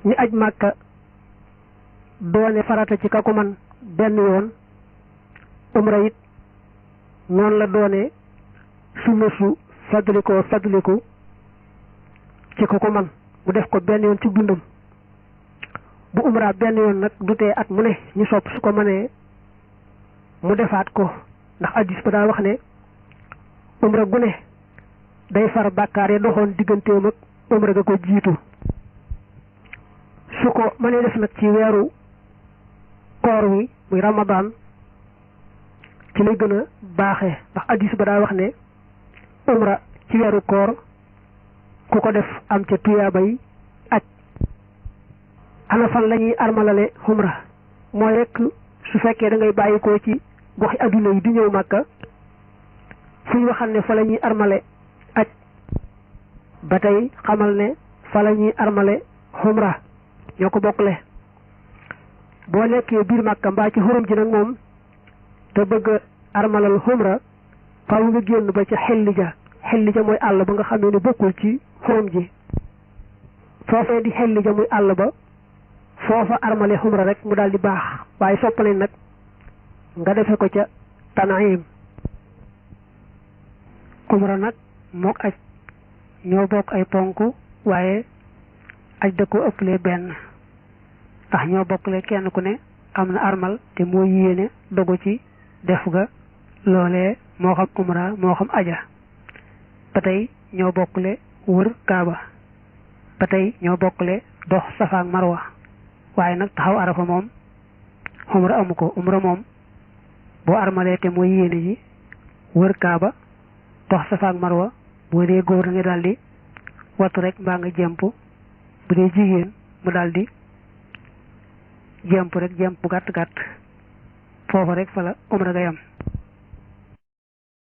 ni aj màkka doone farata ci ka ko man benn yoon umra it noonu la doone sunna su fadliku ci ko man mu def ko benn yoon ci dundam bu umra benn yoon nag du tee at mu ne ñu sopp su ko mënee mu defaat ko ndax hadiis ba daa wax ne umra gu ne day far bàkkaar yi doxoon digganteem ak umra ga ko jiitu su ko mënee def nag ci weeru koor wi muy Ramadan ci lay gën a baaxee ndax hadiis ba daa wax ne umra ci weeru koor ku ko def am ca tuyaabay aj ana fan la ñuy armalale umra mooy rek su fekkee da ngay bàyyikoo ci goxi adduna yi di ñëw Màkka fu ñu waxal ne fa la ñuy armale aj ba tey xamal ne fa la ñuy armale umra ñoo ko bokkle boo nekkee biir Màkka mbaa ci xurum ji nag moom te bëgg armalal umra faaw nga génn ba ca xelli ja mooy àll ba nga xamee ne bokkul ci xurum ji foofee di xelli ja muy àll ba foofa armale umra rek mu daal di baax waaye soppale nag nga defe ko ca Tan'im umra nag mook aj ñoo bokk ay ponk waaye aj da ko ëppale benn ndax ñoo bokkle kenn ku ne am na armal te moo yéene dogu ci def ga loolee moo xam umra moo xam aja ba tey ñoo bokkle wër kaaba ba tey ñoo bokkle dox safa ak marwa waaye nag taxaw arafa moom umra amu ko umra moom boo armalee te mooy yéene ji wër kaaba dox safa ak marwa boo dee góor nga daldi wattu rek mbaa nga jemp bu dee jigéen mu daldi jemp rek jemp gàtt foofa rek fa la umra ga yam